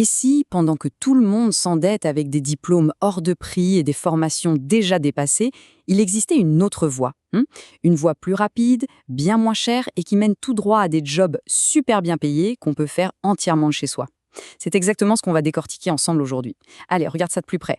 Et si, pendant que tout le monde s'endette avec des diplômes hors de prix et des formations déjà dépassées, il existait une autre voie, une voie plus rapide, bien moins chère et qui mène tout droit à des jobs super bien payés qu'on peut faire entièrement de chez soi. C'est exactement ce qu'on va décortiquer ensemble aujourd'hui. Allez, regarde ça de plus près.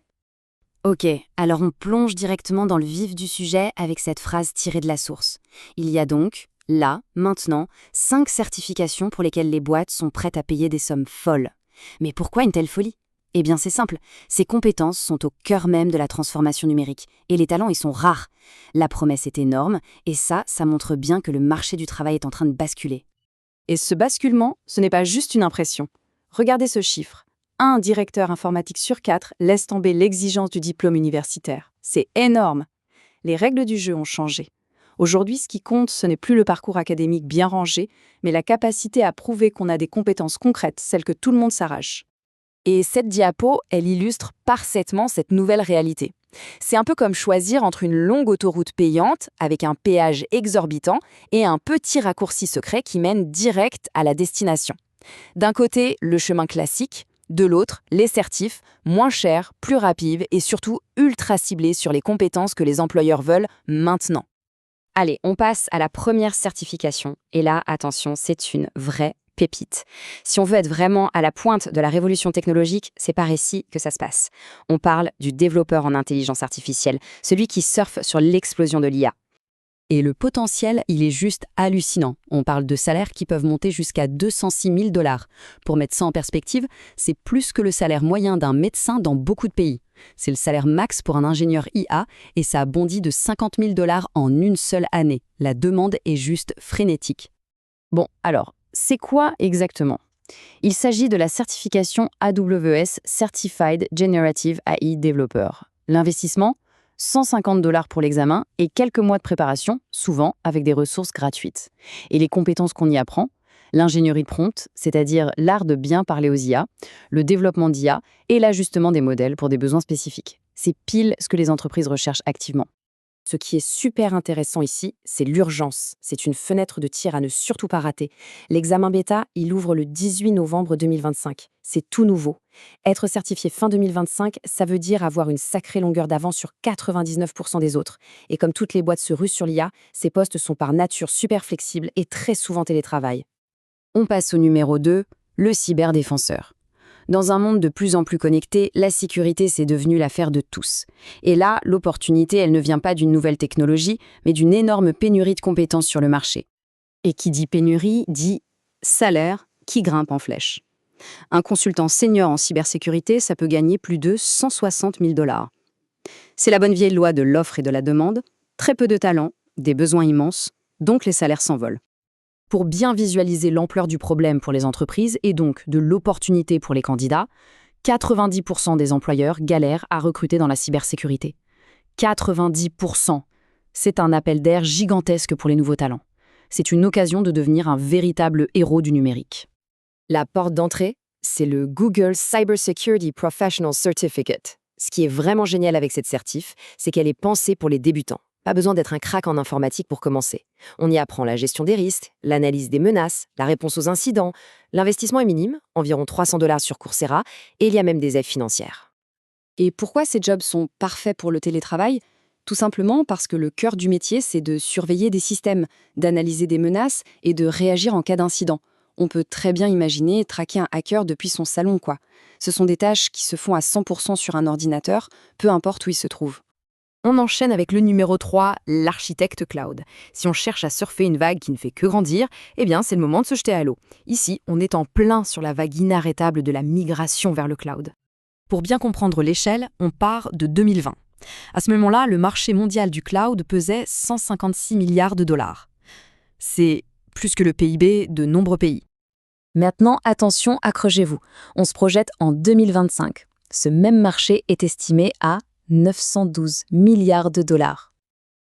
Ok, alors on plonge directement dans le vif du sujet avec cette phrase tirée de la source. Il y a donc, là, maintenant, 5 certifications pour lesquelles les boîtes sont prêtes à payer des sommes folles. Mais pourquoi une telle folie ? Eh bien c'est simple, ces compétences sont au cœur même de la transformation numérique, et les talents y sont rares. La promesse est énorme, et ça montre bien que le marché du travail est en train de basculer. Et ce basculement, ce n'est pas juste une impression. Regardez ce chiffre. Un directeur informatique sur 4 laisse tomber l'exigence du diplôme universitaire. C'est énorme. Les règles du jeu ont changé. Aujourd'hui, ce qui compte, ce n'est plus le parcours académique bien rangé, mais la capacité à prouver qu'on a des compétences concrètes, celles que tout le monde s'arrache. Et cette diapo, elle illustre parfaitement cette nouvelle réalité. C'est un peu comme choisir entre une longue autoroute payante, avec un péage exorbitant, et un petit raccourci secret qui mène direct à la destination. D'un côté, le chemin classique, de l'autre, les certifs, moins chers, plus rapides et surtout ultra ciblés sur les compétences que les employeurs veulent maintenant. Allez, on passe à la première certification. Et là, attention, c'est une vraie pépite. Si on veut être vraiment à la pointe de la révolution technologique, c'est par ici que ça se passe. On parle du développeur en intelligence artificielle, celui qui surfe sur l'explosion de l'IA. Et le potentiel, il est juste hallucinant. On parle de salaires qui peuvent monter jusqu'à 206 000 $. Pour mettre ça en perspective, c'est plus que le salaire moyen d'un médecin dans beaucoup de pays. C'est le salaire max pour un ingénieur IA et ça a bondi de 50 000 $ en une seule année. La demande est juste frénétique. Bon, alors, c'est quoi exactement ? Il s'agit de la certification AWS Certified Generative AI Developer. L'investissement ? 150 $ pour l'examen et quelques mois de préparation, souvent avec des ressources gratuites. Et les compétences qu'on y apprend ? L'ingénierie de prompt, c'est-à-dire l'art de bien parler aux IA, le développement d'IA et l'ajustement des modèles pour des besoins spécifiques. C'est pile ce que les entreprises recherchent activement. Ce qui est super intéressant ici, c'est l'urgence. C'est une fenêtre de tir à ne surtout pas rater. L'examen bêta, il ouvre le 18 novembre 2025. C'est tout nouveau. Être certifié fin 2025, ça veut dire avoir une sacrée longueur d'avance sur 99% des autres. Et comme toutes les boîtes se rusent sur l'IA, ces postes sont par nature super flexibles et très souvent télétravail. On passe au numéro 2, le cyberdéfenseur. Dans un monde de plus en plus connecté, la sécurité, c'est devenu l'affaire de tous. Et là, l'opportunité, elle ne vient pas d'une nouvelle technologie, mais d'une énorme pénurie de compétences sur le marché. Et qui dit pénurie, dit salaire qui grimpe en flèche. Un consultant senior en cybersécurité, ça peut gagner plus de 160 000 $. C'est la bonne vieille loi de l'offre et de la demande, très peu de talent, des besoins immenses, donc les salaires s'envolent. Pour bien visualiser l'ampleur du problème pour les entreprises et donc de l'opportunité pour les candidats, 90% des employeurs galèrent à recruter dans la cybersécurité. 90%! C'est un appel d'air gigantesque pour les nouveaux talents. C'est une occasion de devenir un véritable héros du numérique. La porte d'entrée, c'est le Google Cybersecurity Professional Certificate. Ce qui est vraiment génial avec cette certif, c'est qu'elle est pensée pour les débutants. Pas besoin d'être un crack en informatique pour commencer. On y apprend la gestion des risques, l'analyse des menaces, la réponse aux incidents. L'investissement est minime, environ 300 $ sur Coursera, et il y a même des aides financières. Et pourquoi ces jobs sont parfaits pour le télétravail ? Tout simplement parce que le cœur du métier, c'est de surveiller des systèmes, d'analyser des menaces et de réagir en cas d'incident. On peut très bien imaginer traquer un hacker depuis son salon, quoi. Ce sont des tâches qui se font à 100% sur un ordinateur, peu importe où il se trouve. On enchaîne avec le numéro 3, l'architecte cloud. Si on cherche à surfer une vague qui ne fait que grandir, eh bien c'est le moment de se jeter à l'eau. Ici, on est en plein sur la vague inarrêtable de la migration vers le cloud. Pour bien comprendre l'échelle, on part de 2020. À ce moment-là, le marché mondial du cloud pesait 156 milliards de $. C'est plus que le PIB de nombreux pays. Maintenant, attention, accrochez-vous. On se projette en 2025. Ce même marché est estimé à 912 milliards de $.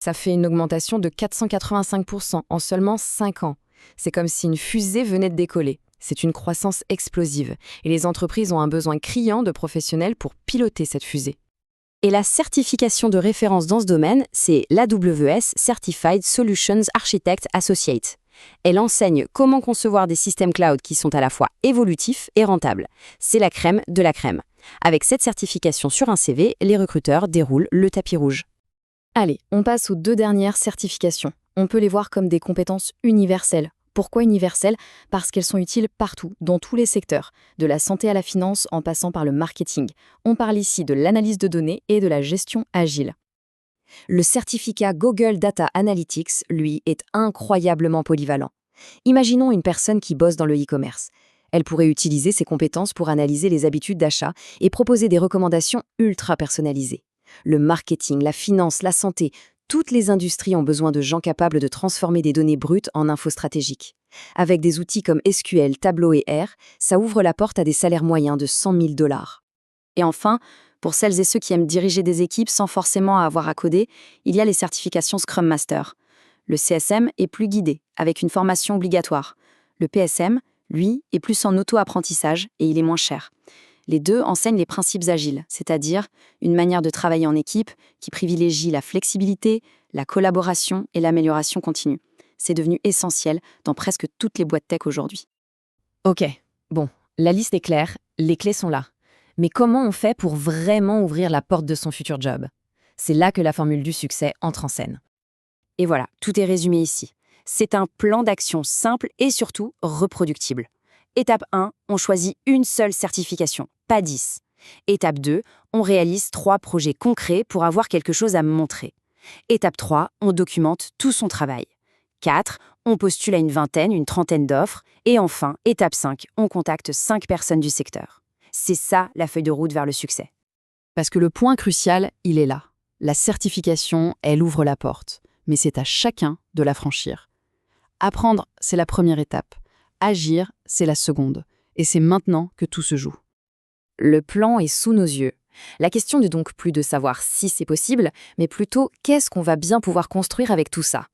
Ça fait une augmentation de 485% en seulement 5 ans. C'est comme si une fusée venait de décoller. C'est une croissance explosive et les entreprises ont un besoin criant de professionnels pour piloter cette fusée. Et la certification de référence dans ce domaine, c'est l'AWS Certified Solutions Architect Associate. Elle enseigne comment concevoir des systèmes cloud qui sont à la fois évolutifs et rentables. C'est la crème de la crème. Avec cette certification sur un CV, les recruteurs déroulent le tapis rouge. Allez, on passe aux 2 dernières certifications. On peut les voir comme des compétences universelles. Pourquoi universelles? Parce qu'elles sont utiles partout, dans tous les secteurs, de la santé à la finance en passant par le marketing. On parle ici de l'analyse de données et de la gestion agile. Le certificat Google Data Analytics, lui, est incroyablement polyvalent. Imaginons une personne qui bosse dans le e-commerce. Elle pourrait utiliser ses compétences pour analyser les habitudes d'achat et proposer des recommandations ultra personnalisées. Le marketing, la finance, la santé, toutes les industries ont besoin de gens capables de transformer des données brutes en infos stratégiques. Avec des outils comme SQL, Tableau et R, ça ouvre la porte à des salaires moyens de 100 000 $. Et enfin, pour celles et ceux qui aiment diriger des équipes sans forcément avoir à coder, il y a les certifications Scrum Master. Le CSM est plus guidé, avec une formation obligatoire. Le PSM, lui, est plus en auto-apprentissage et il est moins cher. Les deux enseignent les principes agiles, c'est-à-dire une manière de travailler en équipe qui privilégie la flexibilité, la collaboration et l'amélioration continue. C'est devenu essentiel dans presque toutes les boîtes tech aujourd'hui. Ok, bon, la liste est claire, les clés sont là. Mais comment on fait pour vraiment ouvrir la porte de son futur job? C'est là que la formule du succès entre en scène. Et voilà, tout est résumé ici. C'est un plan d'action simple et surtout reproductible. Étape 1, on choisit une seule certification, pas 10. Étape 2, on réalise 3 projets concrets pour avoir quelque chose à montrer. Étape 3, on documente tout son travail. 4, on postule à une vingtaine, une trentaine d'offres. Et enfin, étape 5, on contacte 5 personnes du secteur. C'est ça la feuille de route vers le succès. Parce que le point crucial, il est là. La certification, elle ouvre la porte, mais c'est à chacun de la franchir. Apprendre, c'est la première étape. Agir, c'est la seconde. Et c'est maintenant que tout se joue. Le plan est sous nos yeux. La question n'est donc plus de savoir si c'est possible, mais plutôt qu'est-ce qu'on va bien pouvoir construire avec tout ça.